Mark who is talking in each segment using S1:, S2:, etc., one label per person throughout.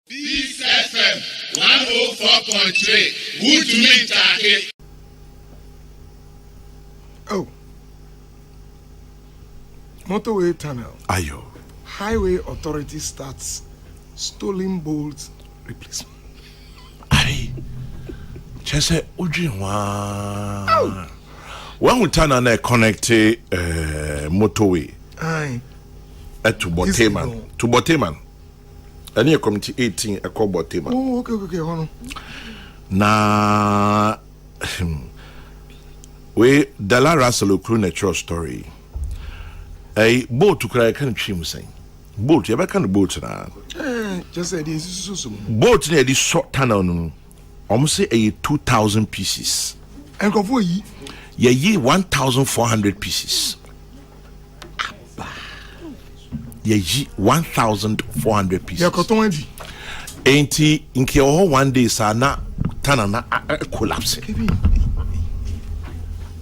S1: Thieves FM 104.3. Good to meet Taki.
S2: Oh. Motorway tunnel.
S3: Ayo.
S2: Highway authority starts stolen bolts replacement.
S3: Aye. Chese ujinwa. When we turn on a connected motorway.
S2: Aye.
S3: To Boteman. And here committee 18 a call Boteman.
S2: Oh, okay, hold on.
S3: Na we Dala Russell crew natural story. A boat to cry can trim saying. Boat, you ever kind of boat now?
S2: Just said this is so.
S3: Boat near this short tunnel, almost say 2,000 pieces.
S2: And go for ye.
S3: Ye 1,400 pieces. Ye 1,400 pieces.
S2: Ya kotonji.
S3: Ain't he in Kyo one day, sana tanana collapse.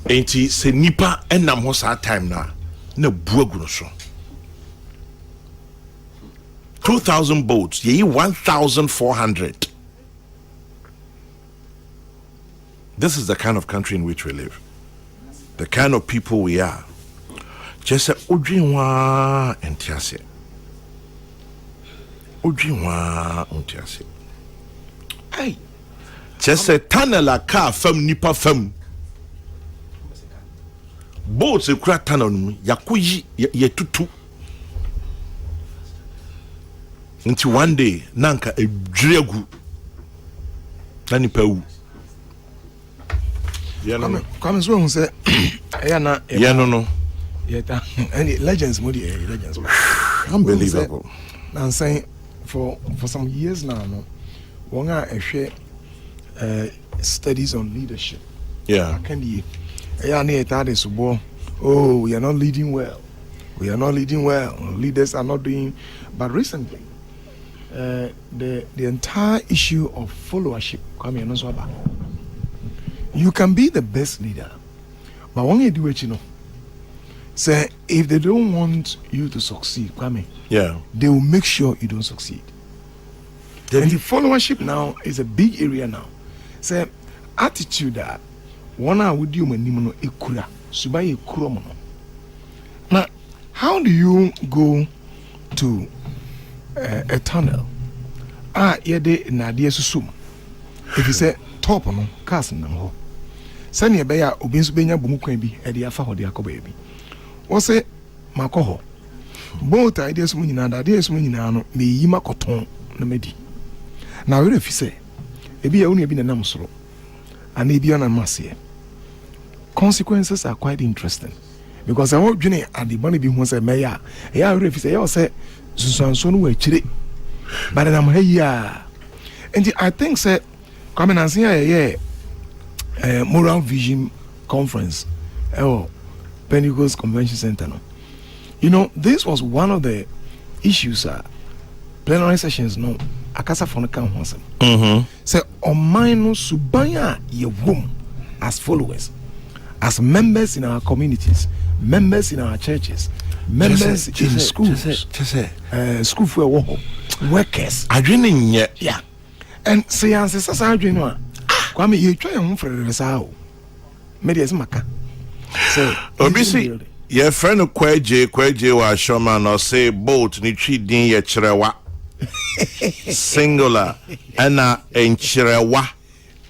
S3: Ain't he say nipa and nam hosa time na no buaguno so. 2,000 boats, ye 1,400. This is the kind of country in which we live. The kind of people we are. Just say Ujinwa and Tiase. Ujinwa and Tiase. Hey. Just say Tanela car fem nipa fem. Boats a crack tanon yakuji ye tutu. Until one day, Nanka a dregu. Nani pew.
S2: Come as well, say,
S3: no.
S2: Any legends, legends.
S3: Unbelievable.
S2: I'm saying for some years now, no, one I share studies on leadership.
S3: Yeah.
S2: Can you? Oh, we are not leading well. We are not leading well. Leaders are not doing. But recently, the entire issue of followership coming on. You can be the best leader, but when you do it, you know. Say, if they don't want you to succeed, Kwame, they will make sure you don't succeed. And the followership now is a big area now. Say, attitude that one hour with you manimono ekura, subai ekura. Now, how do you go to a tunnel? Yede nadia susum. If you say top no, cars no. Sani ebeya obinsu benya bumu kwan bi e de afa hode akoba bi. Wo se makoho. Both ideas mu nyina da ideas mu nyina no me yi makoton na medi. Na we refi se ebi ya unu ebi na nam soro. Ana ebi ona mase. Consequences are quite interesting because I want dwene adibane bi hu se meya. Ya we refi se ya say susanso no wa chire. But na mhayi and I think say come and say moral vision conference Pentecost Convention Center. No? You know, this was one of the issues plenary sessions no akasa for no kan ho asem. Say on mine subanya ye wom as followers, as members in our communities, members in our churches, members in schools, school for workers. Yeah. And say answers adwene Kwame you try and for the sao. Media is maka. So
S3: obviously your friend Kweje wa showman no say boat ni twi din ye chirewa. Singular and enchirewa.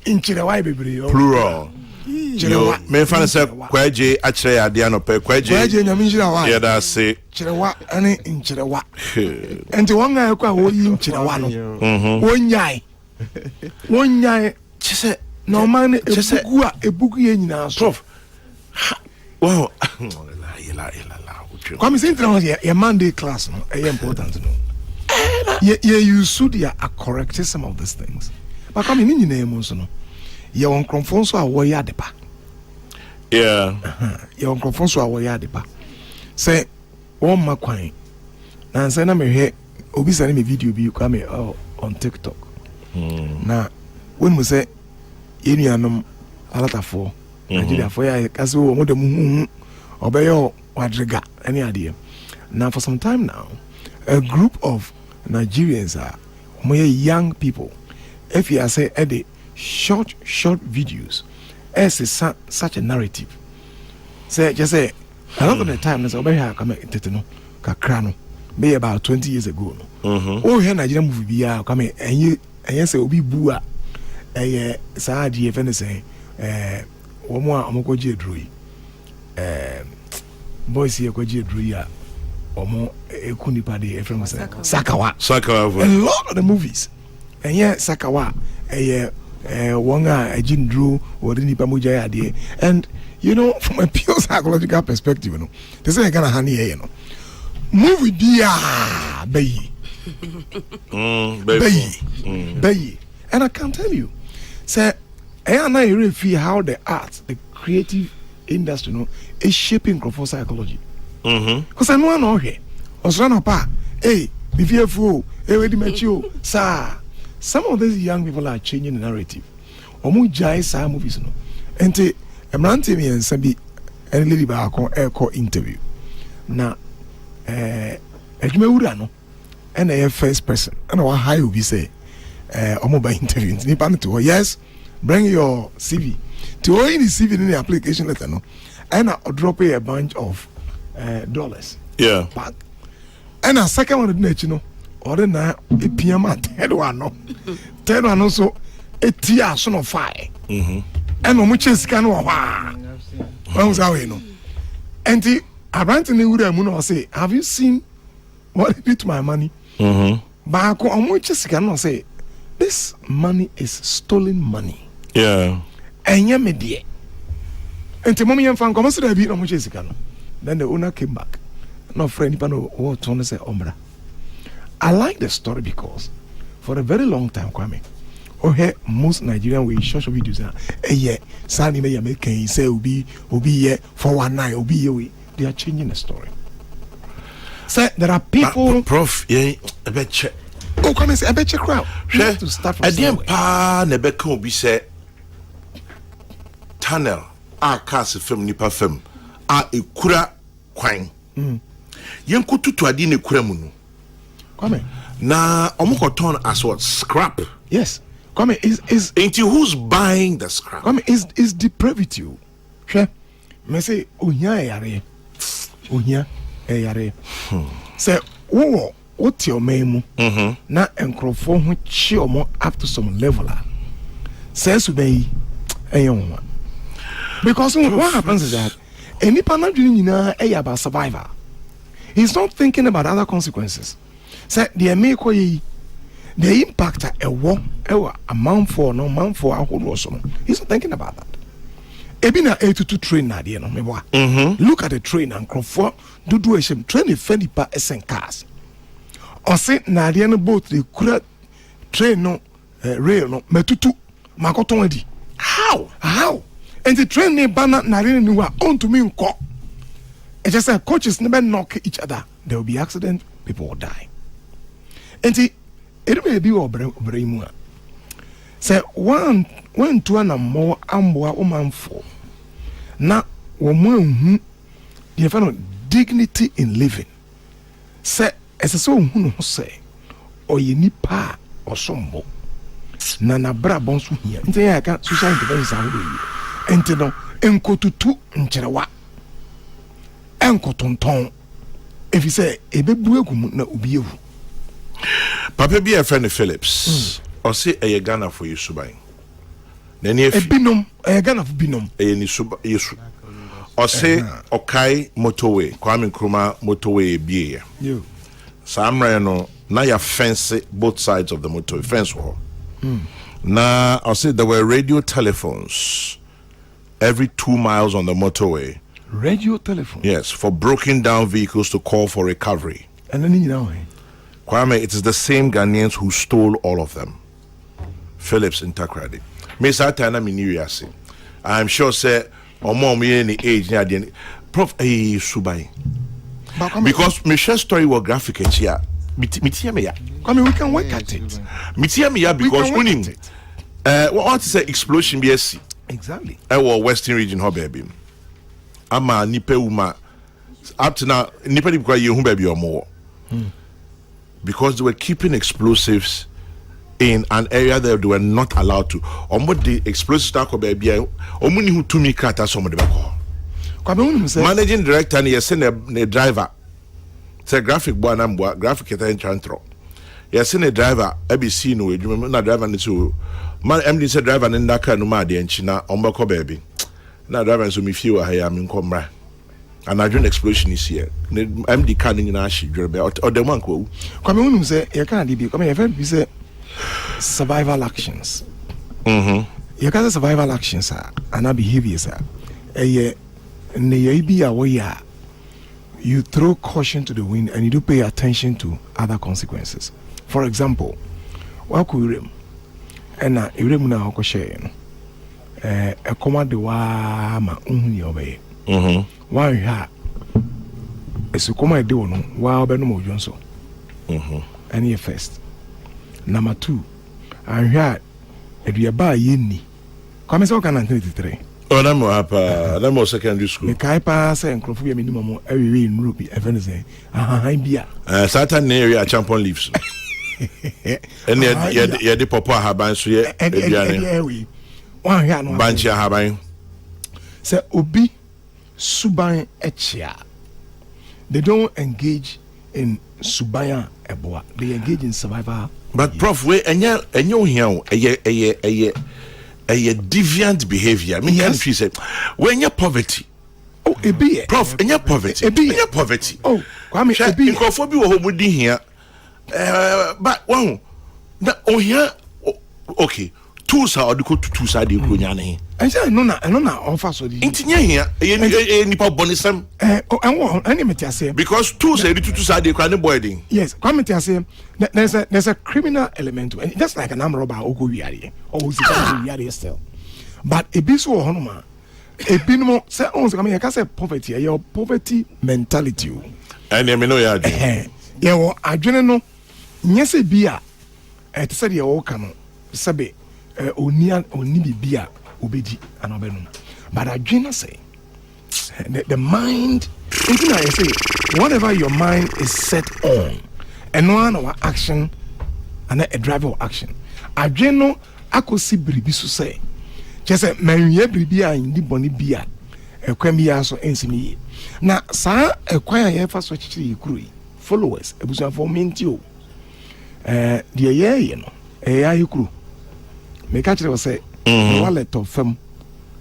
S2: Enchirewa bebre
S3: plural. You me fan say Kweje achire ade anope
S2: Kweje nyame nchirewa.
S3: Yeah that say
S2: chirewa ane enchirewa. Enti wonga ekwa wo yi enchirewa no. Wonyai chese no man ebuku ye nyina so.
S3: Prof. Wow.
S2: Come say your Monday class no important no. You should correct some of these things. But come in nyina emu so no. Ye won kronfon so awo ya depa.
S3: Yeah.
S2: Ye won kronfon so awo ya depa. Say one makwan. Na say na me hwe obi send me video bi come on TikTok. Now, when we say Indianum Alatafo, Nigeria for ya Kasu Modem Obeyo Wadriga, any idea. Now for some time now, a group of Nigerians are more young people. If you say the short videos, as such a narrative. Say just say a lot of the time there's over here come tetano kakrano be about 20 years ago. Oh here Nigerian movie be come and you say obi bua saa die fe say omo a omoko je droi boys here ko je droi a omo ekunipa de efrem say Sakawa a lot of the movies and yeah Sakawa one agindru or nipa moja ade. And you know, from a pure psychological perspective, you know, they say gonna honey here, you know, movie dia bayi bayi. And I can tell you, say I really feel how the arts, the creative industry, you know, is shaping for psychology. Because I know here, Osrano pa, hey, be fearful, hey, ready mature, sir. Some of these young people are changing the narrative. Omu jai sa movies no. Ente emrante mi ensabi en lady ba ko interview. Na edwuma wura no and a first person. And wa high obi say omo ba interview. Nipa no to yes, bring your CV. To all in the CV in the application letter no. And I drop a bunch of dollars.
S3: Yeah.
S2: But and a second one you know. Or na a PM third one also a tear son of fire. And no much can was our you know. And the apparently would have say, have you seen what they did to my money? But on which cannot say this money is stolen money.
S3: Yeah.
S2: And yeah, me dear. And the moment you found come to be no much then the owner came back. No friend, what to say, Ombra. I like the story because for a very long time, Kwame, most Nigerian we short videos yeah, Sani may make say obi here for 1 night, obi here. They are changing the story. So there are people.
S3: Prof, yeah, I bet check.
S2: Oh, come and say, I bet check crowd. We have to start from somewhere.
S3: Pa nebeka obi say tunnel a cast film nipa film a ekura kwan. Yenko tutu adi ne kura mu no. Come
S2: na
S3: omukoton as what scrap.
S2: Yes. Come is
S3: into who's buying the scrap?
S2: Come is depravity. Sure. Me say ohia yare. Ohia yare. Say what your memu na enkrofo ho chi omo up to some level. Says to be a because what happens is that any panel about survivor. He's not thinking about other consequences. Say the impact a war amount for no man for a whole so he's not thinking about that. Ebina 82 train na there no me wa. Look at the train and crofo do train the fendi pa esen cars. Or say na there no boat the kura train no rail no metutu makoton adi. How? And the train ne banner na there no on to me nko. It just say coaches never knock each other. There will be accident, people will die. And it may be obremu. Say one to an more amboa woman for. Now woman the final dignity in living. Say as a so who say or ye nipa or sombo. Nana bra bonsu here. Nte ya ka social intervention awu. Ente no enko tutu ncherewa. Enko tonton. If you say ebebu egum na obi ewu.
S3: Papa be a friend of Phillips. Or say a Ghana for you subai. Then if
S2: binom a Ghana for binom.
S3: Ni suba yesu. Or say okay motorway. Kwame Nkrumah motorway be here. Samra no na ya fence both sides of the motorway fence wall. Now I'll say there were radio telephones every 2 miles on the motorway.
S2: Radio telephone?
S3: Yes, for broken down vehicles to call for recovery.
S2: And then you know,
S3: Kwame, it is the same Ghanaians who stole all of them. Phillips in Takrady. I'm sure, say, or more me any age near the Prof Subai. Because Michelle's story was graphic here.
S2: I mean, we can work at it.
S3: Because winning what is an explosion BSc?
S2: Exactly.
S3: Our Western region hobby. Ama nipe uma up to now nipe because you baby or more. Because they were keeping explosives in an area that they were not allowed to. The explosive stack of baby, omuni who to me cut some of the managing director and yes, a driver. Say graphic boy and graphic in Chantro. Yes, a driver, ABC no, you remember driver and so man MD said driver and Naka no madi and China Ombako baby. Now driver so me few I am in Comra. And I don't explosion is here. MD canning in Ashi, or the one who come on say you can't be coming a say survival actions. You can't survival actions and our behaviors are a way you throw caution to the wind and you do pay attention to other consequences. For example, what could you and you now share a command the ma obey. Why you have a sucoma do no while Benomo Johnson. And here first. Number 2, I had if you buy yini. Come so can 23. Oh, I'm more secondary school. The Kaipa say and Crofia minimum every way in Ruby, Evanescence. Bia. Certain area champion leaves. And yet, the papa have answered and one hand Banchia Habain. Say Obi Subayan Echia. They don't engage in Subaya Eboa, they engage in survival. But Prof, we and you here a deviant behavior. I mean, yes. You said when you're poverty. Oh, a be Prof, and your poverty. A be your poverty. Oh, I mean, a be for you would be here. But one, oh, here, okay. Tools are the two side of Kunyani. I say, no, offer so the Intinia here, any pop bonism. Oh, I want any say because tools are the two side of the boarding. Yes, comment say there's a criminal element to it. That's like an arm robber or go yari or still. But a bit so honor, a bit more say, oh, I mean, I can say poverty, your poverty mentality. And I mean, no, yeah, I don't know. Yes, a beer at said your canoe, Sabe. Oni bibia obedi and obenum. But I just say the mind, even I say, whatever your mind is set on, and one our action and a driver of action. I just know I could see bribisu say, just say, man, ye bribia in the bonny beer, a quembia so ensimi. Now, sir, acquire ye first watch you followers, a busan for mentio. The year, you know, a crew. Me catch was say wallet of fem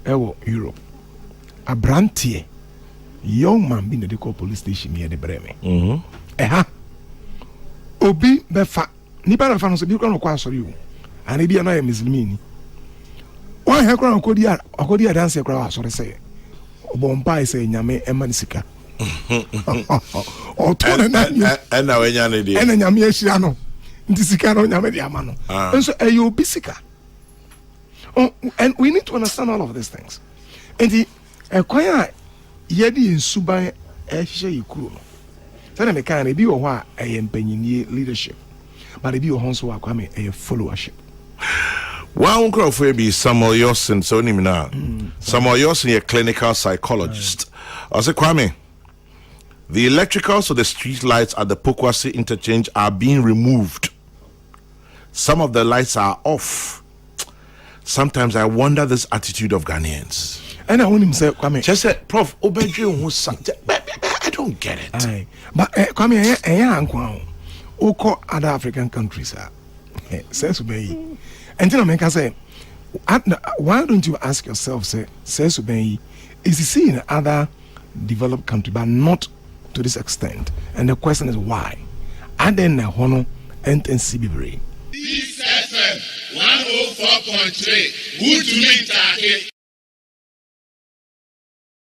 S3: Europe. A brantie young man been the call police station near the Breme. Obi befa nipa na fa no so bi kwa kwa sorry you. And be na Muslim. Why he kwa okodi dance kwa sorry say. Obompa say nyame emanisika. O to na na we nya ne di. Na nyame ahia no. Nti sika no nyame di ama no. Enso ayo bisika. Oh, and we need to understand all of these things. And the acquire yedi in Subai Eshe Yukuro. So then, can be or I am penny leadership, but it be also a followership. One crowd will be Samuel Yosin, so now Samuel Yosin, a clinical psychologist. I say, Kwame, the electricals of the street lights at the Pokwasi interchange are being removed. Some of the lights are off. Sometimes I wonder this attitude of Ghanaians. And I want him say, Kwame, just say, Prof, I don't get it. Aye. But Kwame, Oko other African countries are. Says Ubei. And then I say, why don't you ask yourself, say, says Ubei, is he seen in other developed countries, but not to this extent? And the question is why? And then Hono and CBBRE.
S1: Thieves FM 104.3. Good to meet you.